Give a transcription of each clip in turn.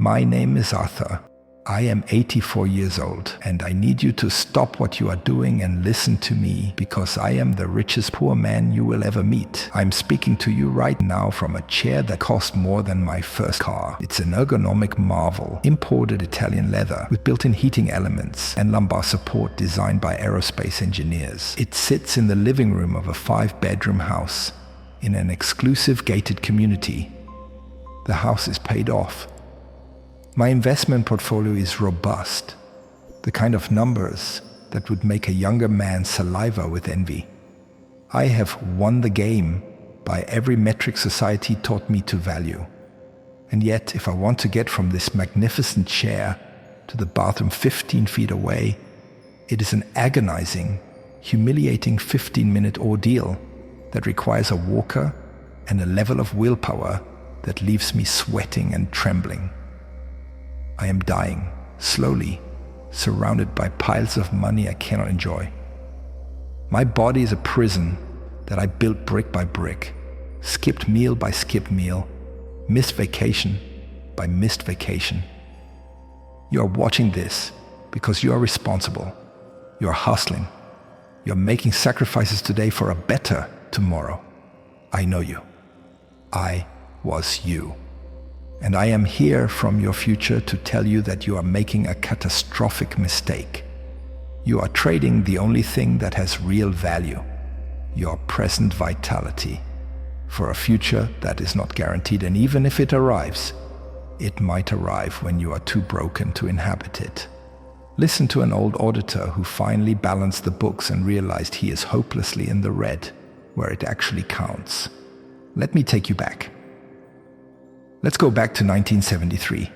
My name is Arthur. I am 84 years old, and I need you to stop what you are doing and listen to me, because I am the richest poor man you will ever meet. I'm speaking to you right now from a chair that cost more than my first car. It's an ergonomic marvel, imported Italian leather with built-in heating elements and lumbar support designed by aerospace engineers. It sits in the living room of a 5-bedroom house in an exclusive gated community. The house is paid off. My investment portfolio is robust, the kind of numbers that would make a younger man saliva with envy. I have won the game by every metric society taught me to value. And yet, if I want to get from this magnificent chair to the bathroom 15 feet away, it is an agonizing, humiliating 15-minute ordeal that requires a walker and a level of willpower that leaves me sweating and trembling. I am dying, slowly, surrounded by piles of money I cannot enjoy. My body is a prison that I built brick by brick, skipped meal by skipped meal, missed vacation by missed vacation. You are watching this because you are responsible. You are hustling. You are making sacrifices today for a better tomorrow. I know you. I was you. And I am here from your future to tell you that you are making a catastrophic mistake. You are trading the only thing that has real value, your present vitality, for a future that is not guaranteed. And even if it arrives, it might arrive when you are too broken to inhabit it. Listen to an old auditor who finally balanced the books and realized he is hopelessly in the red, where it actually counts. Let me take you back. Let's go back to 1973.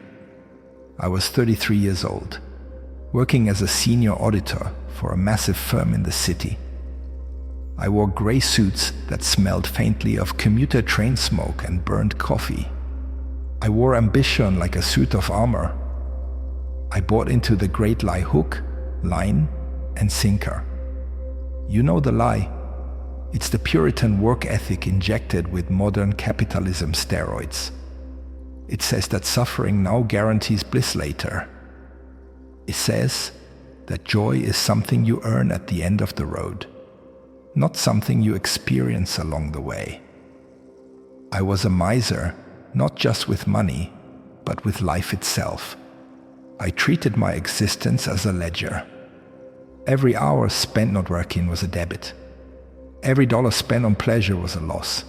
I was 33 years old, working as a senior auditor for a massive firm in the city. I wore gray suits that smelled faintly of commuter train smoke and burned coffee. I wore ambition like a suit of armor. I bought into the great lie: hook, line, and sinker. You know the lie. It's the Puritan work ethic injected with modern capitalism steroids. It says that suffering now guarantees bliss later. It says that joy is something you earn at the end of the road, not something you experience along the way. I was a miser, not just with money, but with life itself. I treated my existence as a ledger. Every hour spent not working was a debit. Every dollar spent on pleasure was a loss.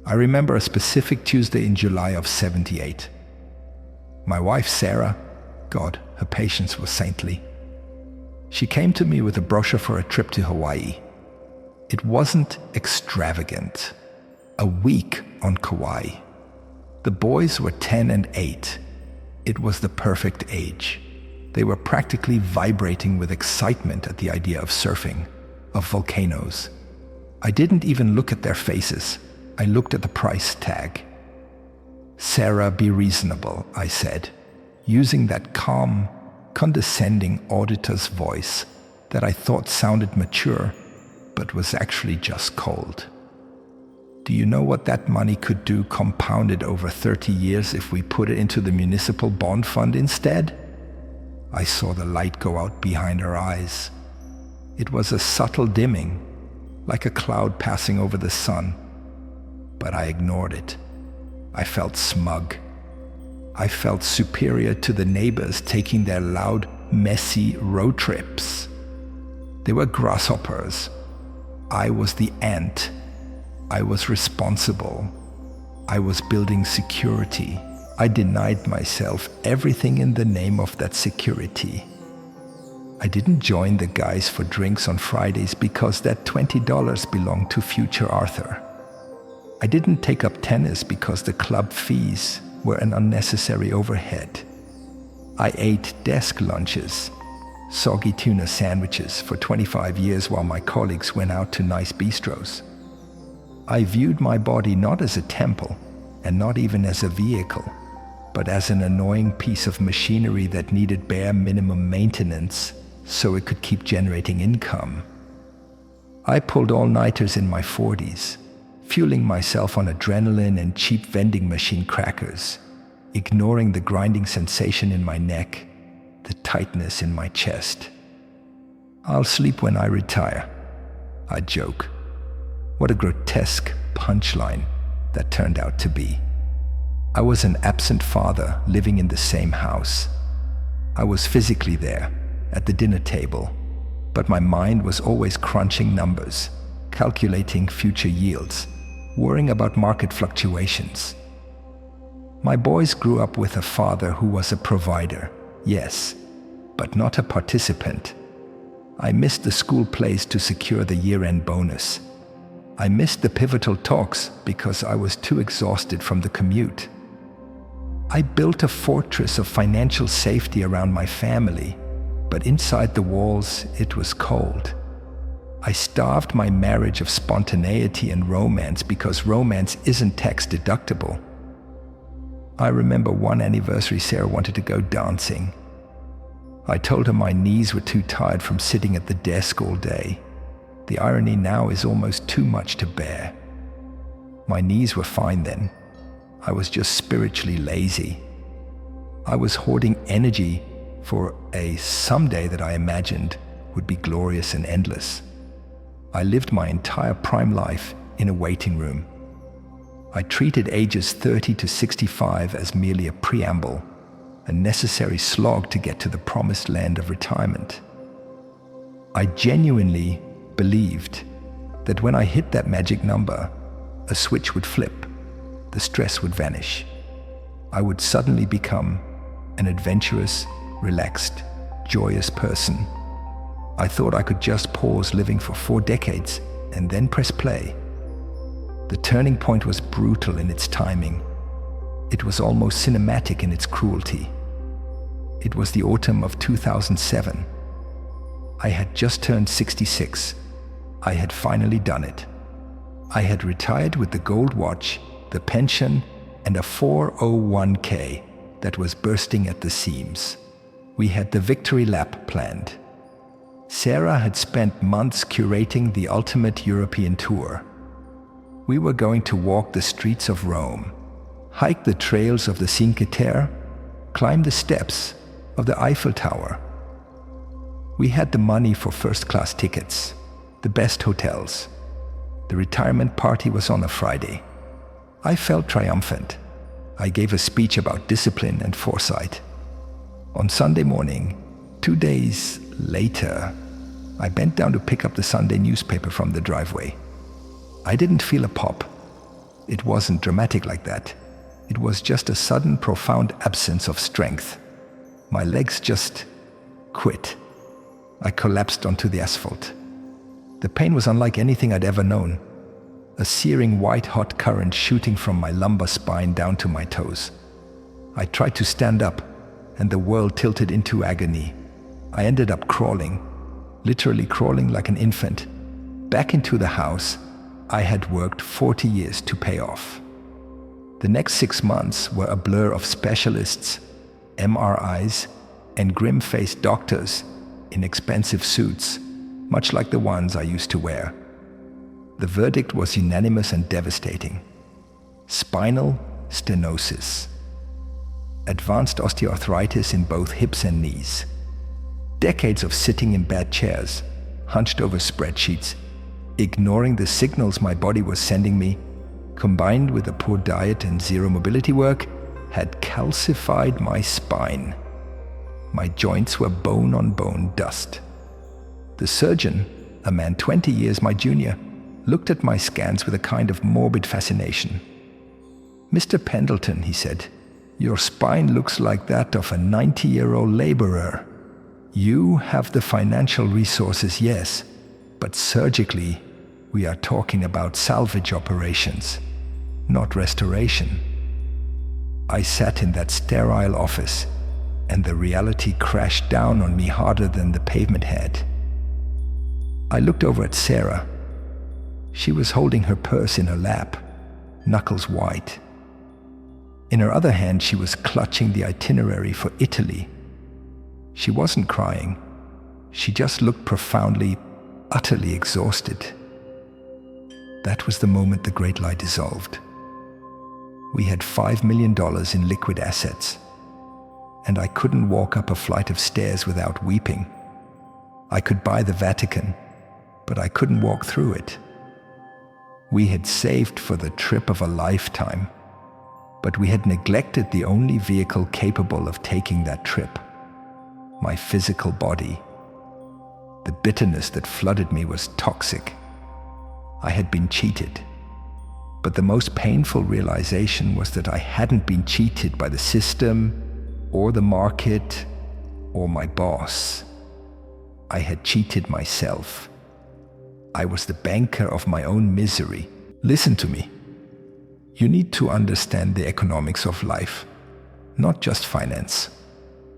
I remember a specific Tuesday in July of '78. My wife Sarah, God, her patience was saintly. She came to me with a brochure for a trip to Hawaii. It wasn't extravagant. A week on Kauai. The boys were 10 and 8. It was the perfect age. They were practically vibrating with excitement at the idea of surfing, of volcanoes. I didn't even look at their faces. I looked at the price tag. Sarah, be reasonable, I said, using that calm, condescending auditor's voice that I thought sounded mature, but was actually just cold. Do you know what that money could do compounded over 30 years if we put it into the municipal bond fund instead? I saw the light go out behind her eyes. It was a subtle dimming, like a cloud passing over the sun. But I ignored it. I felt smug. I felt superior to the neighbors taking their loud, messy road trips. They were grasshoppers. I was the ant. I was responsible. I was building security. I denied myself everything in the name of that security. I didn't join the guys for drinks on Fridays because that $20 belonged to future Arthur. I didn't take up tennis because the club fees were an unnecessary overhead. I ate desk lunches, soggy tuna sandwiches for 25 years while my colleagues went out to nice bistros. I viewed my body not as a temple and not even as a vehicle, but as an annoying piece of machinery that needed bare minimum maintenance so it could keep generating income. I pulled all-nighters in my 40s, fueling myself on adrenaline and cheap vending machine crackers. ignoring the grinding sensation in my neck, the tightness in my chest. "I'll sleep when I retire," I joke. What a grotesque punchline that turned out to be. I was an absent father living in the same house. I was physically there, at the dinner table, but my mind was always crunching numbers, calculating future yields, worrying about market fluctuations. My boys grew up with a father who was a provider, yes, but not a participant. I missed the school plays to secure the year-end bonus. I missed the pivotal talks because I was too exhausted from the commute. I built a fortress of financial safety around my family, but inside the walls it was cold. I starved my marriage of spontaneity and romance because romance isn't tax deductible. I remember one anniversary Sarah wanted to go dancing. I told her my knees were too tired from sitting at the desk all day. The irony now is almost too much to bear. My knees were fine then. I was just spiritually lazy. I was hoarding energy for a someday that I imagined would be glorious and endless. I lived my entire prime life in a waiting room. I treated ages 30 to 65 as merely a preamble, a necessary slog to get to the promised land of retirement. I genuinely believed that when I hit that magic number, a switch would flip, the stress would vanish. I would suddenly become an adventurous, relaxed, joyous person. I thought I could just pause living for 4 decades and then press play. The turning point was brutal in its timing. It was almost cinematic in its cruelty. It was the autumn of 2007. I had just turned 66. I had finally done it. I had retired with the gold watch, the pension, and a 401k that was bursting at the seams. We had the victory lap planned. Sarah had spent months curating the ultimate European tour. We were going to walk the streets of Rome, hike the trails of the Cinque Terre, climb the steps of the Eiffel Tower. We had the money for first-class tickets, the best hotels. The retirement party was on a Friday. I felt triumphant. I gave a speech about discipline and foresight. On Sunday morning, 2 days later, I bent down to pick up the Sunday newspaper from the driveway. I didn't feel a pop. It wasn't dramatic like that. It was just a sudden, profound absence of strength. My legs just quit. I collapsed onto the asphalt. The pain was unlike anything I'd ever known. A searing white-hot current shooting from my lumbar spine down to my toes. I tried to stand up, and the world tilted into agony. I ended up crawling, literally crawling like an infant, back into the house I had worked 40 years to pay off. The next 6 months were a blur of specialists, MRIs, and grim-faced doctors in expensive suits, much like the ones I used to wear. The verdict was unanimous and devastating. Spinal stenosis. Advanced osteoarthritis in both hips and knees. Decades of sitting in bad chairs, hunched over spreadsheets, ignoring the signals my body was sending me, combined with a poor diet and zero mobility work, had calcified my spine. My joints were bone-on-bone dust. The surgeon, a man 20 years my junior, looked at my scans with a kind of morbid fascination. "Mr. Pendleton," he said, "your spine looks like that of a 90-year-old laborer. You have the financial resources, yes, but surgically, we are talking about salvage operations, not restoration." I sat in that sterile office, and the reality crashed down on me harder than the pavement had. I looked over at Sarah. She was holding her purse in her lap, knuckles white. In her other hand, she was clutching the itinerary for Italy. She wasn't crying. She just looked profoundly, utterly exhausted. That was the moment the great lie dissolved. We had $5 million in liquid assets, and I couldn't walk up a flight of stairs without weeping. I could buy the Vatican, but I couldn't walk through it. We had saved for the trip of a lifetime, but we had neglected the only vehicle capable of taking that trip: my physical body. The bitterness that flooded me was toxic. I had been cheated. But the most painful realization was that I hadn't been cheated by the system or the market or my boss. I had cheated myself. I was the banker of my own misery. Listen to me. You need to understand the economics of life, not just finance.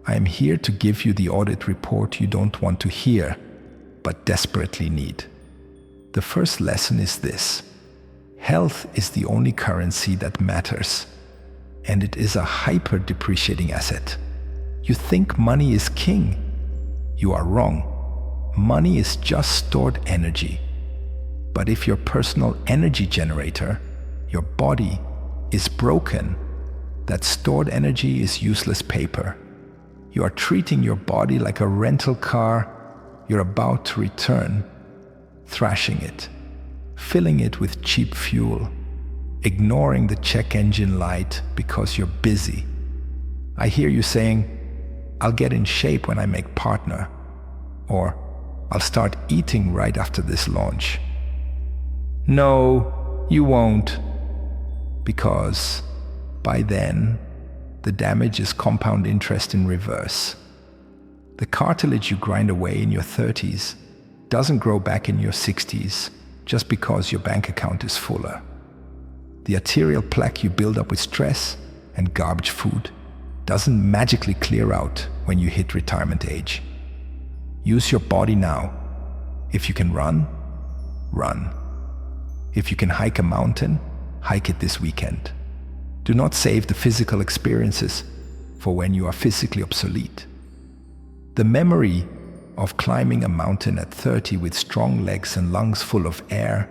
I am here to give you the audit report you don't want to hear, but desperately need. The first lesson is this: health is the only currency that matters, and it is a hyper-depreciating asset. You think money is king? You are wrong. Money is just stored energy. But if your personal energy generator, your body, is broken, that stored energy is useless paper. You are treating your body like a rental car you're about to return, thrashing it, filling it with cheap fuel, ignoring the check engine light because you're busy. I hear you saying, "I'll get in shape when I make partner," or "I'll start eating right after this launch." No, you won't, because by then, the damage is compound interest in reverse. The cartilage you grind away in your 30s doesn't grow back in your 60s just because your bank account is fuller. The arterial plaque you build up with stress and garbage food doesn't magically clear out when you hit retirement age. Use your body now. If you can run, run. If you can hike a mountain, hike it this weekend. Do not save the physical experiences for when you are physically obsolete. The memory of climbing a mountain at 30 with strong legs and lungs full of air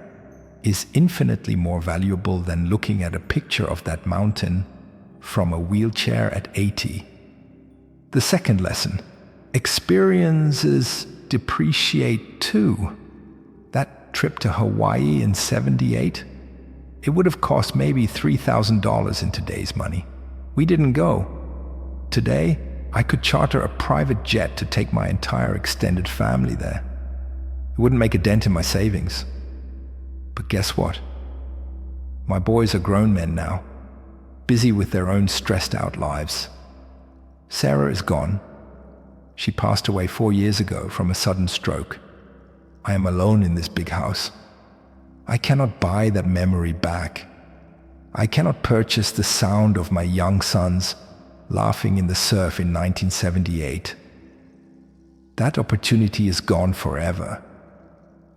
is infinitely more valuable than looking at a picture of that mountain from a wheelchair at 80. The second lesson: experiences depreciate too. That trip to Hawaii in '78, it would have cost maybe $3,000 in today's money. We didn't go. Today, I could charter a private jet to take my entire extended family there. It wouldn't make a dent in my savings. But guess what? My boys are grown men now, busy with their own stressed out lives. Sarah is gone. She passed away 4 years ago from a sudden stroke. I am alone in this big house. I cannot buy that memory back. I cannot purchase the sound of my young sons laughing in the surf in 1978. That opportunity is gone forever.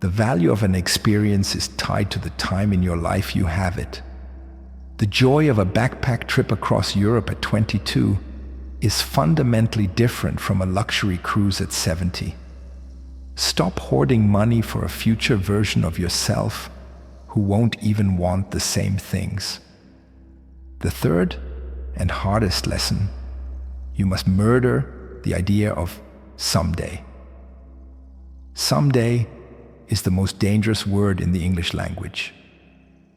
The value of an experience is tied to the time in your life you have it. The joy of a backpack trip across Europe at 22 is fundamentally different from a luxury cruise at 70. Stop hoarding money for a future version of yourself who won't even want the same things. The third and hardest lesson: you must murder the idea of someday. Someday is the most dangerous word in the English language.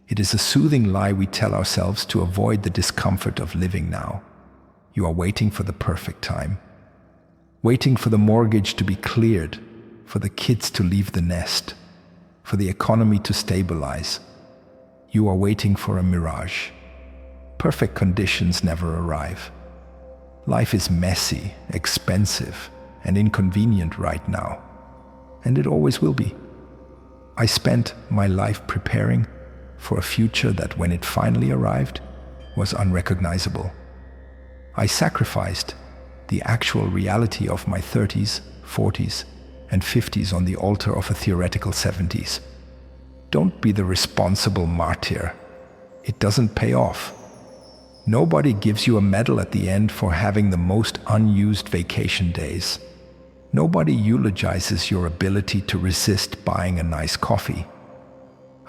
It is a soothing lie we tell ourselves to avoid the discomfort of living now. You are waiting for the perfect time, waiting for the mortgage to be cleared, for the kids to leave the nest, for the economy to stabilize. You are waiting for a mirage. Perfect conditions never arrive. Life is messy, expensive, and inconvenient right now, and it always will be. I spent my life preparing for a future that, when it finally arrived, was unrecognizable. I sacrificed the actual reality of my 30s, 40s, and 50s on the altar of a theoretical 70s. Don't be the responsible martyr. It doesn't pay off. Nobody gives you a medal at the end for having the most unused vacation days. Nobody eulogizes your ability to resist buying a nice coffee.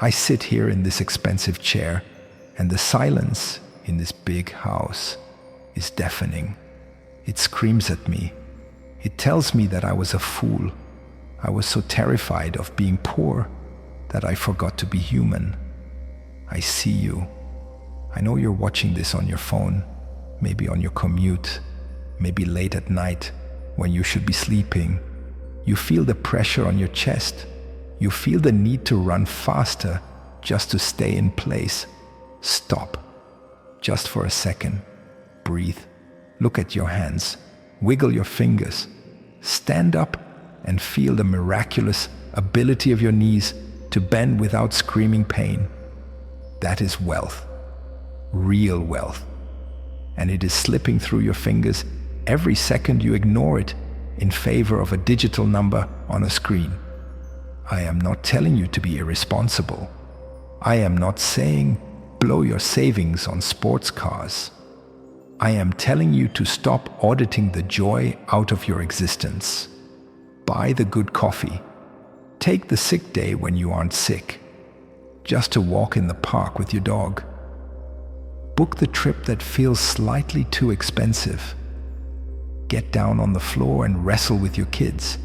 I sit here in this expensive chair, and the silence in this big house is deafening. It screams at me. It tells me that I was a fool. I was so terrified of being poor that I forgot to be human. I see you. I know you're watching this on your phone, maybe on your commute, maybe late at night when you should be sleeping. You feel the pressure on your chest. You feel the need to run faster just to stay in place. Stop. Just for a second. Breathe. Look at your hands. Wiggle your fingers. Stand up and feel the miraculous ability of your knees to bend without screaming pain. That is wealth. Real wealth. And it is slipping through your fingers every second you ignore it in favor of a digital number on a screen. I am not telling you to be irresponsible. I am not saying blow your savings on sports cars. I am telling you to stop auditing the joy out of your existence. Buy the good coffee. Take the sick day when you aren't sick, just to walk in the park with your dog. Book the trip that feels slightly too expensive. Get down on the floor and wrestle with your kids,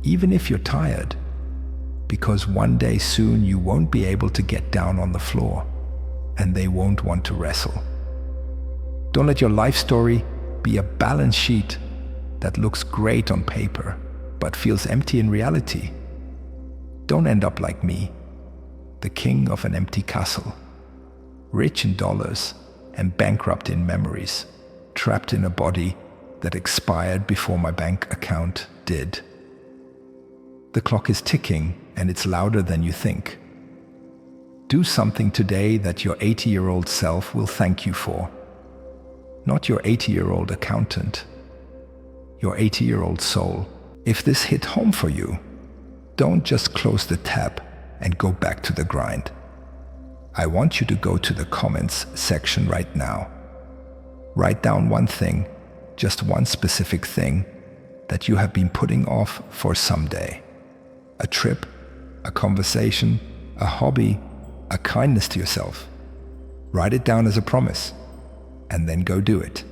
even if you're tired, because one day soon you won't be able to get down on the floor, and they won't want to wrestle. Don't let your life story be a balance sheet that looks great on paper, but feels empty in reality. Don't end up like me, the king of an empty castle, rich in dollars and bankrupt in memories, trapped in a body that expired before my bank account did. The clock is ticking, and it's louder than you think. Do something today that your 80-year-old self will thank you for. Not your 80-year-old accountant, your 80-year-old soul. If this hit home for you, don't just close the tab and go back to the grind. I want you to go to the comments section right now. Write down one thing, just one specific thing that you have been putting off for someday. A trip, a conversation, a hobby, a kindness to yourself. Write it down as a promise, and then go do it.